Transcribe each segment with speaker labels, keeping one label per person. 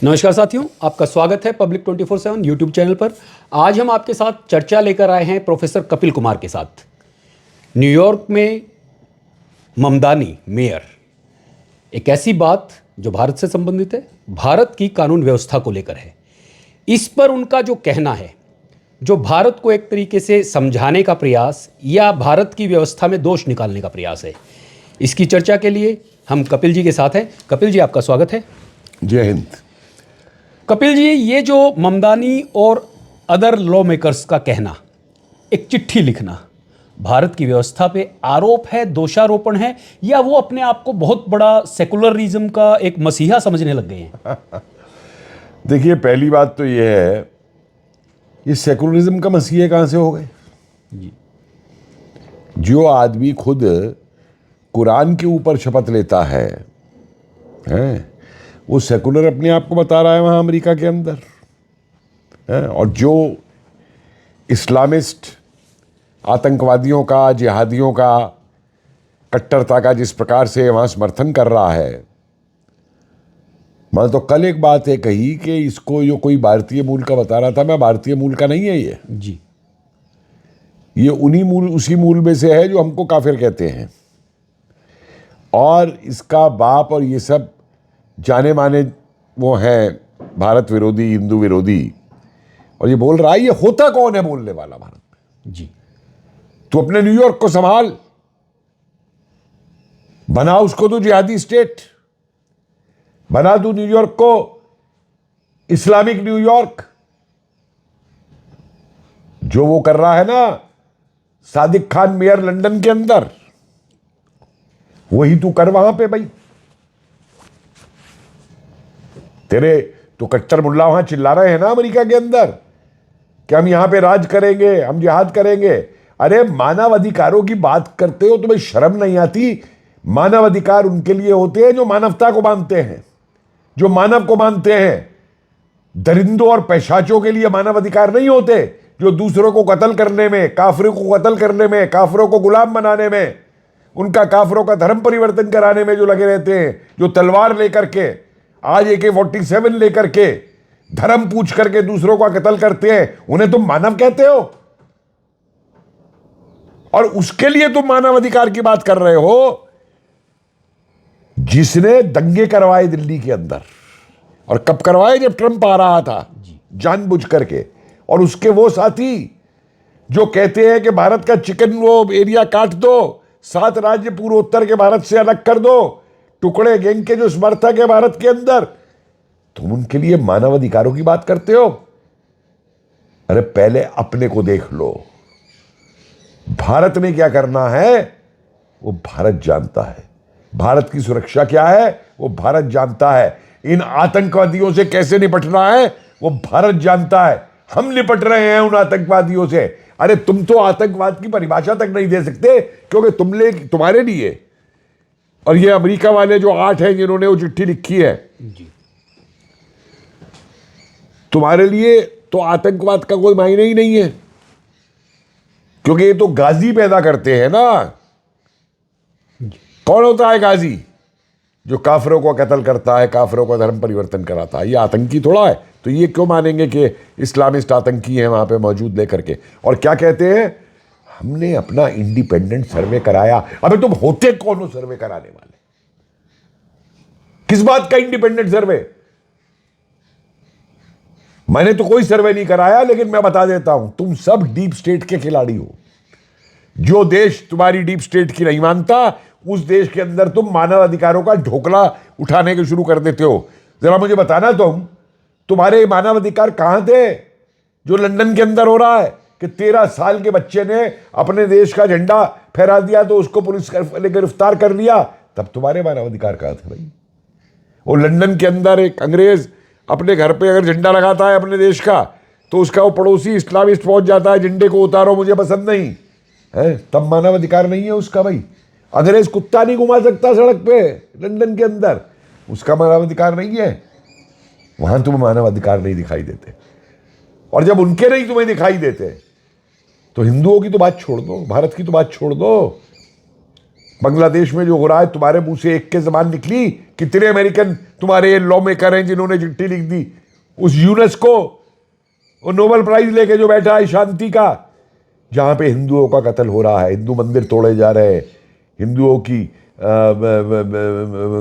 Speaker 1: नमस्कार साथियों, आपका स्वागत है पब्लिक 24/7 यूट्यूब चैनल पर। आज हम आपके साथ चर्चा लेकर आए हैं प्रोफेसर कपिल कुमार के साथ। न्यूयॉर्क में ममदानी मेयर, एक ऐसी बात जो भारत से संबंधित है, भारत की कानून व्यवस्था को लेकर है। इस पर उनका जो कहना है, जो भारत को एक तरीके से समझाने का प्रयास या भारत की व्यवस्था में दोष निकालने का प्रयास है, इसकी चर्चा के लिए हम कपिल जी के साथ हैं। कपिल जी, आपका स्वागत है।
Speaker 2: जय हिंद।
Speaker 1: कपिल जी, ये जो ममदानी और अदर लॉ मेकर्स का कहना, एक चिट्ठी लिखना, भारत की व्यवस्था पे आरोप है, दोषारोपण है, या वो अपने आप को बहुत बड़ा सेकुलरिज्म का एक मसीहा समझने लग गए हैं?
Speaker 2: देखिए, पहली बात तो ये है, ये सेकुलरिज्म का मसीहा कहां से हो गए जी? जो आदमी खुद कुरान के ऊपर शपथ लेता है वो सेकुलर अपने आप को बता रहा है वहां अमेरिका के अंदर है। और जो इस्लामिस्ट आतंकवादियों का, जिहादियों का, कट्टरता का जिस प्रकार से वहां समर्थन कर रहा है, मैं तो कल एक बात है कही कि इसको जो कोई भारतीय मूल का बता रहा था, मैं भारतीय मूल का नहीं है ये
Speaker 1: जी।
Speaker 2: ये उसी मूल में से है जो हमको काफिर कहते हैं। और इसका बाप और ये सब जाने माने वो हैं भारत विरोधी, हिंदू विरोधी। और ये बोल रहा है, ये होता कौन है बोलने वाला भारत में?
Speaker 1: जी।
Speaker 2: तू अपने न्यूयॉर्क को संभाल, बना उसको तो जिहादी स्टेट, बना तू न्यूयॉर्क को इस्लामिक न्यूयॉर्क। जो वो कर रहा है ना सादिक खान मेयर लंदन के अंदर, वही तू कर वहां पे भाई। तेरे तो कट्टर मुल्ला वहां चिल्ला रहे हैं ना अमेरिका के अंदर कि हम यहां पे राज करेंगे, हम जिहाद करेंगे। अरे मानव अधिकारों की बात करते हो, तुम्हें शर्म नहीं आती? मानव अधिकार उनके लिए होते हैं जो मानवता को मानते हैं, जो मानव को मानते हैं। दरिंदों और पैशाचों के लिए मानव अधिकार नहीं होते, जो दूसरों को कत्ल करने में, काफिरों को कत्ल करने में, काफिरों को गुलाम बनाने में, उनका काफिरों का धर्म परिवर्तन कराने में जो लगे रहते हैं, जो तलवार लेकर के, आज AK-47 लेकर के धर्म पूछ करके दूसरों का कत्ल करते हैं, उन्हें तुम मानव कहते हो? और उसके लिए तुम मानव अधिकार की बात कर रहे हो जिसने दंगे करवाए दिल्ली के अंदर। और कब करवाए? जब ट्रंप आ रहा था, जानबूझ करके। और उसके वो साथी जो कहते हैं कि भारत का चिकन वो एरिया काट दो, 7 राज्य पूर्वोत्तर के भारत से अलग कर दो, टुकड़े गैंग के जो समर्थक है भारत के अंदर, तुम उनके लिए मानव अधिकारों की बात करते हो? अरे पहले अपने को देख लो। भारत ने क्या करना है वो भारत जानता है। भारत की सुरक्षा क्या है वो भारत जानता है। इन आतंकवादियों से कैसे निपटना है वो भारत जानता है। हम निपट रहे हैं उन आतंकवादियों से। अरे तुम तो आतंकवाद की परिभाषा तक नहीं दे सकते, क्योंकि तुम्हारे लिए, और ये अमेरिका वाले जो 8 हैं जिन्होंने वो चिट्ठी लिखी है
Speaker 1: जी,
Speaker 2: तुम्हारे लिए तो आतंकवाद का कोई मायने ही नहीं है, क्योंकि ये तो गाजी पैदा करते हैं ना। कौन होता है गाजी? जो काफिरों को कत्ल करता है, काफिरों का धर्म परिवर्तन कराता है। ये आतंकी थोड़ा है? तो ये क्यों मानेंगे कि इस्लामिस्ट आतंकी हैं वहां पे मौजूद लेकर के? और क्या कहते हैं, हमने अपना इंडिपेंडेंट सर्वे कराया। अबे तुम होते कौन हो सर्वे कराने वाले? किस बात का इंडिपेंडेंट सर्वे? मैंने तो कोई सर्वे नहीं कराया, लेकिन मैं बता देता हूं, तुम सब डीप स्टेट के खिलाड़ी हो। जो देश तुम्हारी डीप स्टेट की नहीं मानता, उस देश के अंदर तुम मानव अधिकारों का ढोकला उठाने के शुरू कर देते हो। जरा मुझे बताना, तुम्हारे मानव अधिकार कहां थे जो लंदन के अंदर हो रहा है कि 13 साल के बच्चे ने अपने देश का झंडा फहरा दिया तो उसको पुलिस ने गिरफ्तार कर लिया? तब तुम्हारे मानव अधिकार कहां थे भाई? वो लंदन के अंदर एक अंग्रेज अपने घर पे अगर झंडा लगाता है अपने देश का, तो उसका वो पड़ोसी इस्लामिस्ट पहुंच जाता है, झंडे को उतारो, मुझे पसंद नहीं है, तब मानव अधिकार नहीं है उसका भाई। अंग्रेज कुत्ता नहीं घुमा सकता सड़क पे लंदन के अंदर, उसका मानव अधिकार नहीं है। वहां तुम्हें मानव अधिकार नहीं दिखाई देते। और जब उनके नहीं तुम्हें दिखाई देते तो हिंदुओं की तो बात छोड़ दो, भारत की तो बात छोड़ दो, बांग्लादेश में जो हो रहा है, तुम्हारे मुंह से एक के जबान निकली? कितने अमेरिकन तुम्हारे लॉ मेकर हैं जिन्होंने चिट्ठी लिख दी उस यूनेस्को, वो नोबेल प्राइज लेके जो बैठा है शांति का, जहां पे हिंदुओं का कत्ल हो रहा है, हिंदू मंदिर तोड़े जा रहे हैं, हिंदुओं की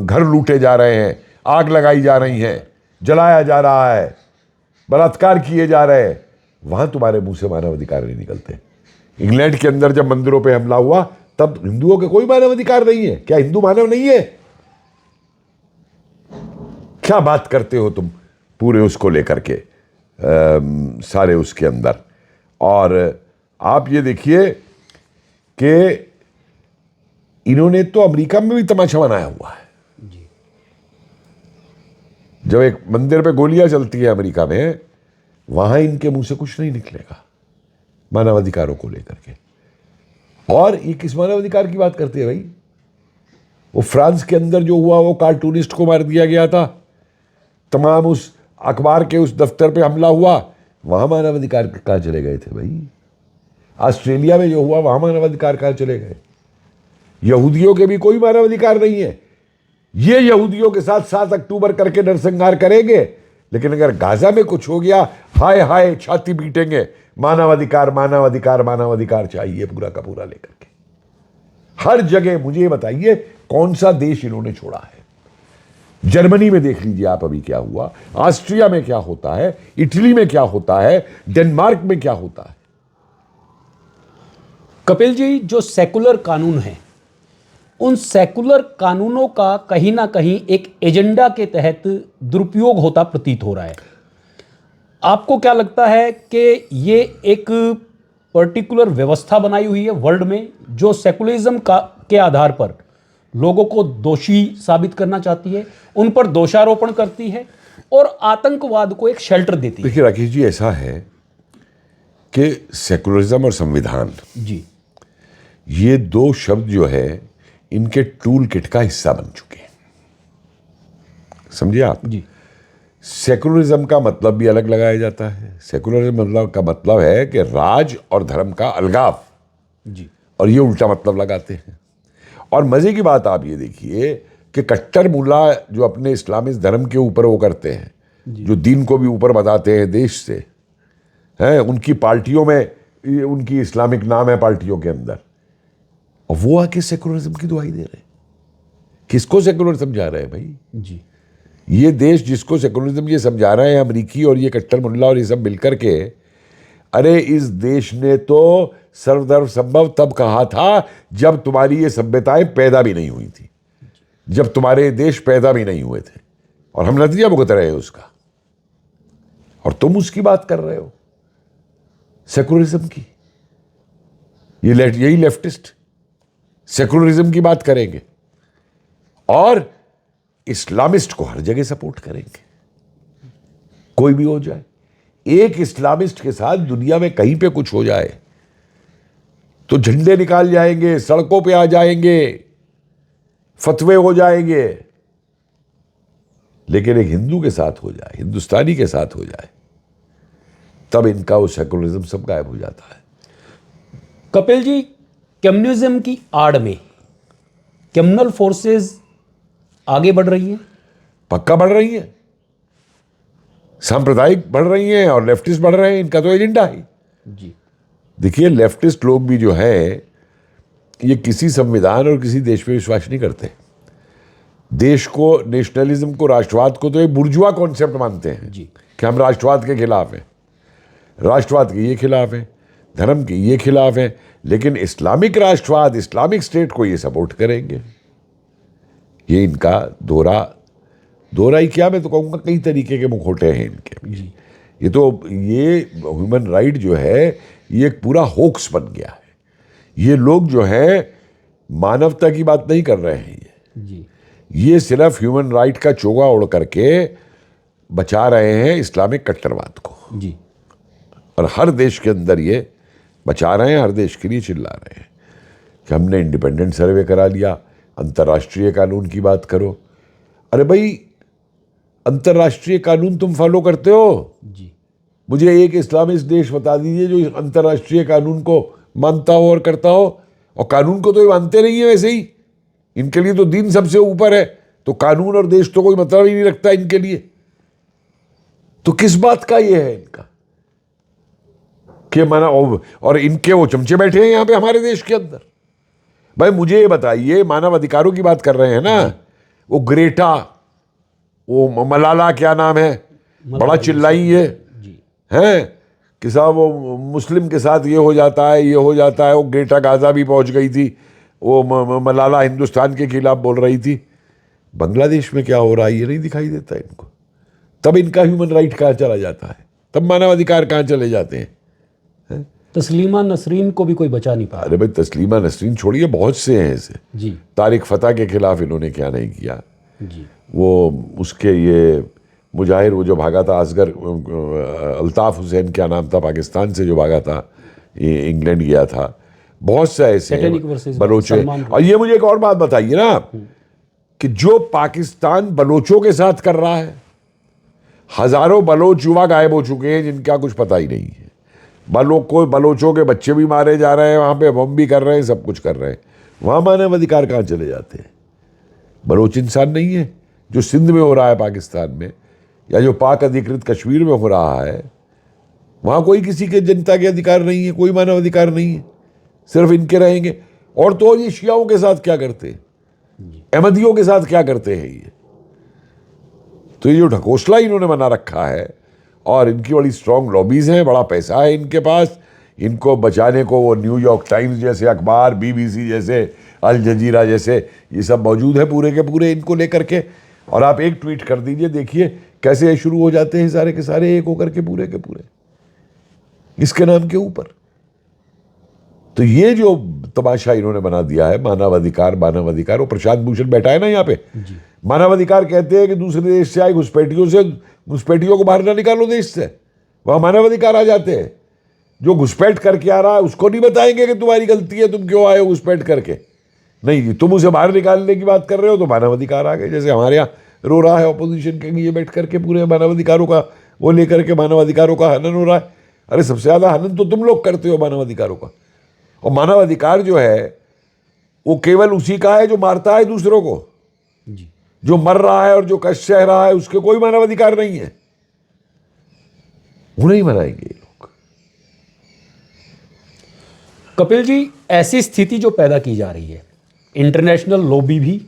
Speaker 2: घर लूटे जा रहे हैं, आग लगाई जा रही है, जलाया जा रहा है, बलात्कार किए जा रहे हैं, वहां तुम्हारे मुंह से मानव अधिकार नहीं निकलते। इंग्लैंड के अंदर जब मंदिरों पे हमला हुआ तब हिंदुओं के कोई मानव अधिकार नहीं है? क्या हिंदू मानव नहीं है? क्या बात करते हो तुम पूरे उसको लेकर के, सारे उसके अंदर। और आप ये देखिए कि इन्होंने तो अमेरिका में भी तमाशा बनाया हुआ है। जब एक मंदिर पे गोलियां चलती है अमेरिका में, वहां इनके मुंह से कुछ नहीं निकलेगा मानव अधिकारों को लेकर के। और ये किस मानव अधिकार की बात करते हैं भाई? वो फ्रांस के अंदर जो हुआ, वो कार्टूनिस्ट को मार दिया गया था, तमाम उस अखबार के उस दफ्तर पे हमला हुआ, वहां मानव अधिकार कहां चले गए थे भाई? ऑस्ट्रेलिया में जो हुआ, वहां मानव अधिकार कहां चले गए? यहूदियों के भी कोई मानव अधिकार नहीं है। ये यहूदियों के साथ 7 अक्टूबर करके नरसंहार करेंगे, लेकिन अगर गाजा में कुछ हो गया, हाय हाय छाती पीटेंगे, मानव अधिकार मानव अधिकार मानव अधिकार चाहिए पूरा का पूरा लेकर के। हर जगह मुझे बताइए कौन सा देश इन्होंने छोड़ा है? जर्मनी में देख लीजिए आप अभी क्या हुआ, ऑस्ट्रिया में क्या होता है, इटली में क्या होता है, डेनमार्क में क्या होता है।
Speaker 1: कपिल जी, जो सेकुलर कानून हैं, उन सेकुलर कानूनों का कहीं ना कहीं एक एजेंडा के तहत दुरुपयोग होता प्रतीत हो रहा है। आपको क्या लगता है कि ये एक पर्टिकुलर व्यवस्था बनाई हुई है वर्ल्ड में जो सेकुलरिज्म का के आधार पर लोगों को दोषी साबित करना चाहती है, उन पर दोषारोपण करती है और आतंकवाद को एक शेल्टर देती है?
Speaker 2: देखिए राकेश जी, ऐसा है कि सेकुलरिज्म और संविधान
Speaker 1: जी,
Speaker 2: ये दो शब्द जो है इनके टूल किट का हिस्सा बन चुके हैं, समझिए आप
Speaker 1: जी।
Speaker 2: सेकुलरिज्म का मतलब भी अलग लगाया जाता है। सेकुलरिज्म का मतलब है कि राज और धर्म का अलगाव,
Speaker 1: जी,
Speaker 2: और ये उल्टा मतलब लगाते हैं। और मजे की बात आप ये देखिए कि कट्टर मुल्ला जो अपने इस्लामिक धर्म के ऊपर वो करते हैं, जो दीन को भी ऊपर बताते हैं देश से, हैं, उनकी पार्टियों में उनकी इस्लामिक नाम है पार्टियों के अंदर, और वो आके सेकुलरिज्म की दुहाई दे रहे हैं। किसको सेकुलर समझा रहे हैं भाई?
Speaker 1: जी,
Speaker 2: ये देश जिसको सेकुलरिज्म ये समझा रहे हैं अमेरिकी और ये कट्टर मुल्ला और ये सब मिलकर के, अरे इस देश ने तो सर्वधर्म संभव तब कहा था जब तुम्हारी ये सभ्यताएं पैदा भी नहीं हुई थी, जब तुम्हारे देश पैदा भी नहीं हुए थे, और हम नतीजा भुगत रहे हैं उसका, और तुम उसकी बात कर रहे हो सेकुलरिज्म की। यही लेफ्टिस्ट सेकुलरिज्म की बात करेंगे और इस्लामिस्ट को हर जगह सपोर्ट करेंगे, कोई भी हो जाए। एक इस्लामिस्ट के साथ दुनिया में कहीं पे कुछ हो जाए तो झंडे निकाल जाएंगे, सड़कों पे आ जाएंगे, फतवे हो जाएंगे, लेकिन एक हिंदू के साथ हो जाए, हिंदुस्तानी के साथ हो जाए, तब इनका वो सेकुलरिज्म सब गायब हो जाता है।
Speaker 1: कपिल जी, कम्युनिज्म की आड़ में कम्युनल फोर्सेस आगे बढ़ रही हैं?
Speaker 2: पक्का बढ़ रही है, सांप्रदायिक बढ़ रही हैं और लेफ्टिस्ट बढ़ रहे हैं, इनका तो एजेंडा है।
Speaker 1: जी,
Speaker 2: देखिए लेफ्टिस्ट लोग भी जो है ये किसी संविधान और किसी देश पे विश्वास नहीं करते। देश को, नेशनलिज्म को, राष्ट्रवाद को तो एक बुर्जुआ कॉन्सेप्ट मानते हैं
Speaker 1: जी,
Speaker 2: कि हम राष्ट्रवाद के खिलाफ हैं, राष्ट्रवाद के ये खिलाफ हैं, धर्म के ये खिलाफ हैं, लेकिन इस्लामिक राष्ट्रवाद, इस्लामिक स्टेट को ये सपोर्ट करेंगे। ये इनका दोहरा ही क्या, मैं तो कहूँगा कई तरीके के मुखौटे हैं इनके। ये ह्यूमन राइट जो है ये एक पूरा होक्स बन गया है। ये लोग जो है मानवता की बात नहीं कर रहे हैं,
Speaker 1: जी,
Speaker 2: ये सिर्फ ह्यूमन राइट का चोगा ओढ़ करके बचा रहे हैं इस्लामिक कट्टरवाद को,
Speaker 1: जी,
Speaker 2: और हर देश के अंदर ये बचा रहे हैं, हर देश के लिए चिल्ला रहे हैं कि हमने इंडिपेंडेंट सर्वे करा लिया, अंतर्राष्ट्रीय कानून की बात करो। अरे भाई, अंतर्राष्ट्रीय कानून तुम फॉलो करते हो?
Speaker 1: जी,
Speaker 2: मुझे एक इस्लामिक देश बता दीजिए जो अंतर्राष्ट्रीय कानून को मानता हो और करता हो, और कानून को तो ये मानते नहीं है वैसे ही, इनके लिए तो दीन सबसे ऊपर है, तो कानून और देश तो कोई मतलब ही नहीं रखता इनके लिए। तो किस बात का ये है इनका कि माना, और इनके वो चमचे बैठे हैं यहां पे हमारे देश के अंदर। भाई मुझे ये बताइए, मानव अधिकारों की बात कर रहे हैं ना, वो ग्रेटा, वो मलाला क्या नाम है, बड़ा चिल्लाई है कि साहब वो मुस्लिम के साथ ये हो जाता है, ये हो जाता है। वो ग्रेटा गाजा भी पहुंच गई थी, वो मलाला हिंदुस्तान के खिलाफ बोल रही थी। बांग्लादेश में क्या हो रहा है ये नहीं दिखाई देता इनको। तब इनका ह्यूमन राइट कहाँ चला जाता है, तब मानवाधिकार कहाँ चले जाते हैं?
Speaker 1: तस्लीमा नसरीन को भी कोई बचा नहीं पाया।
Speaker 2: अरे भाई तस्लीमा नसरीन छोड़िए, बहुत से हैं ऐसे
Speaker 1: जी।
Speaker 2: तारिक फतह के खिलाफ इन्होंने क्या नहीं किया।
Speaker 1: जी।
Speaker 2: वो उसके ये मुजाहिर, वो जो भागा था असगर, अल्ताफ हुसैन क्या नाम था, पाकिस्तान से जो भागा था, ये इंग्लैंड गया था। बहुत से ऐसे बलोचे। और ये मुझे एक और बात बताइए ना, कि जो पाकिस्तान बलोचों के साथ कर रहा है, हजारों बलोच युवा गायब हो चुके हैं जिनका कुछ पता ही नहीं है। बलोचों के बच्चे भी मारे जा रहे हैं, वहां पे बम भी कर रहे हैं, सब कुछ कर रहे हैं। वहां मानव अधिकार कहां चले जाते हैं? बलोच इंसान नहीं है। जो सिंध में हो रहा है पाकिस्तान में, या जो पाक अधिकृत कश्मीर में हो रहा है, वहां कोई किसी के जनता के अधिकार नहीं है, कोई मानव अधिकार नहीं है, सिर्फ इनके रहेंगे। और तो ये शियाओं के साथ क्या करते हैं, अहमदियों के साथ क्या करते हैं ये? तो ये जो ढकोसला इन्होंने बना रखा है, और इनकी बड़ी स्ट्रांग लॉबीज हैं, बड़ा पैसा है इनके पास, इनको बचाने को वो न्यूयॉर्क टाइम्स जैसे अखबार, BBC जैसे, अल जजीरा जैसे, ये सब मौजूद है पूरे के पूरे इनको लेकर के। और आप एक ट्वीट कर दीजिए, देखिए कैसे शुरू हो जाते हैं सारे के सारे एक होकर के पूरे इसके नाम के ऊपर। तो ये जो तमाशा इन्होंने बना दिया है, मानवाधिकार मानवाधिकार, वो प्रशांत भूषण बैठा है ना यहाँ पे, मानवाधिकार कहते हैं कि दूसरे देश से आए घुसपैठियों को बाहर ना निकालो देश से, वहां मानवाधिकार आ जाते हैं। जो घुसपैठ करके आ रहा है उसको नहीं बताएंगे कि तुम्हारी गलती है, तुम क्यों आए हो घुसपैठ करके, नहीं तुम उसे बाहर निकालने की बात कर रहे हो तो मानवाधिकार आ गए। जैसे हमारे यहाँ रो रहा है ऑपोजिशन के, ये बैठ करके पूरे मानवाधिकारों का वो लेकर के मानवाधिकारों का हनन हो रहा है। अरे सबसे ज्यादा हनन तो तुम लोग करते हो मानवाधिकारों का। और मानवाधिकार जो है वो केवल उसी का है जो मारता है दूसरों को। जो मर रहा है और जो कष्ट सह रहा है उसके कोई मानवाधिकार नहीं है, वो नहीं मनाएंगे ये लोग।
Speaker 1: कपिल जी, ऐसी स्थिति जो पैदा की जा रही है, इंटरनेशनल लॉबी भी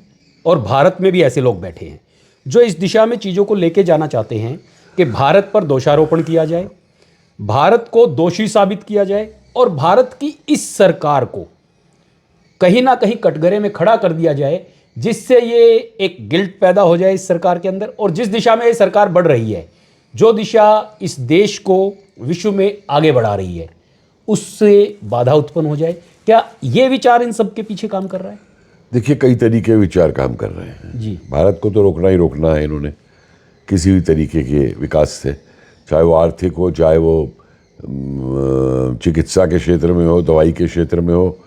Speaker 1: और भारत में भी ऐसे लोग बैठे हैं जो इस दिशा में चीज़ों को लेके जाना चाहते हैं कि भारत पर दोषारोपण किया जाए, भारत को दोषी साबित किया जाए और भारत की इस सरकार को कहीं ना कहीं कटघरे में खड़ा कर दिया जाए, जिससे ये एक गिल्ट पैदा हो जाए इस सरकार के अंदर। और जिस दिशा में ये सरकार बढ़ रही है, जो दिशा इस देश को विश्व में आगे बढ़ा रही है, उससे बाधा उत्पन्न हो जाए। क्या ये विचार इन सब के पीछे काम कर रहा है?
Speaker 2: देखिए कई तरीके विचार काम कर रहे हैं
Speaker 1: जी।
Speaker 2: भारत को तो रोकना ही रोकना है इन्होंने किसी भी तरीके के विकास से, चाहे वो आर्थिक हो, चाहे वो चिकित्सा के क्षेत्र में हो, दवाई के क्षेत्र में हो,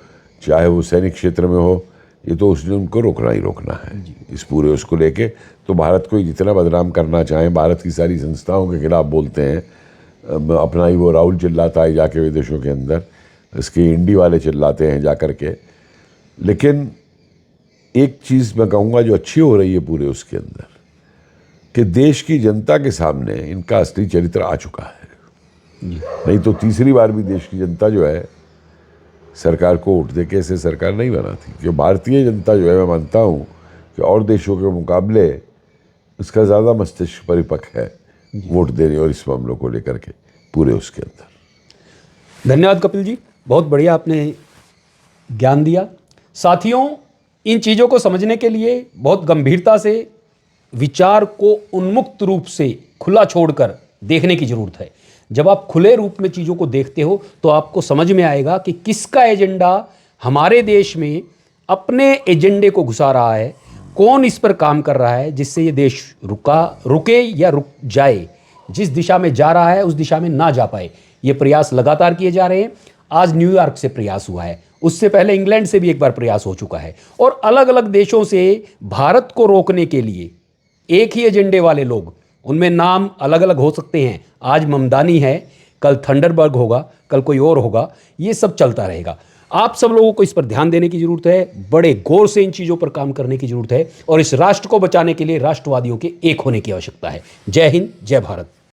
Speaker 2: चाहे वो सैनिक क्षेत्र में हो, ये तो उसने उनको रोकना ही रोकना है इस पूरे उसको लेके। तो भारत को जितना बदनाम करना चाहें, भारत की सारी संस्थाओं के खिलाफ बोलते हैं, अपना ही वो राहुल चिल्लाता है जाके विदेशों के अंदर, इसके इंडी वाले चिल्लाते हैं जा कर के। लेकिन एक चीज़ मैं कहूँगा जो अच्छी हो रही है पूरे उसके अंदर, कि देश की जनता के सामने इनका असली चरित्र आ चुका है। नहीं तो तीसरी बार भी देश की जनता जो है सरकार को वोट दे के ऐसे सरकार नहीं बनाती। क्योंकि भारतीय जनता जो है, मैं मानता हूँ कि और देशों के मुकाबले उसका ज़्यादा मस्तिष्क परिपक्व है वोट देने और इस मामलों को लेकर के पूरे उसके अंदर।
Speaker 1: धन्यवाद कपिल जी, बहुत बढ़िया आपने ज्ञान दिया। साथियों, इन चीज़ों को समझने के लिए बहुत गंभीरता से विचार को उन्मुक्त रूप से खुला छोड़कर देखने की जरूरत है। जब आप खुले रूप में चीज़ों को देखते हो तो आपको समझ में आएगा कि किसका एजेंडा हमारे देश में अपने एजेंडे को घुसा रहा है, कौन इस पर काम कर रहा है जिससे ये देश रुके या रुक जाए, जिस दिशा में जा रहा है उस दिशा में ना जा पाए। ये प्रयास लगातार किए जा रहे हैं। आज न्यूयॉर्क से प्रयास हुआ है, उससे पहले इंग्लैंड से भी एक बार प्रयास हो चुका है, और अलग अलग देशों से भारत को रोकने के लिए एक ही एजेंडे वाले लोग, उनमें नाम अलग अलग हो सकते हैं। आज ममदानी है, कल थंडरबर्ग होगा, कल कोई और होगा, ये सब चलता रहेगा। आप सब लोगों को इस पर ध्यान देने की जरूरत है, बड़े गौर से इन चीजों पर काम करने की जरूरत है और इस राष्ट्र को बचाने के लिए राष्ट्रवादियों के एक होने की आवश्यकता है। जय हिंद, जय भारत।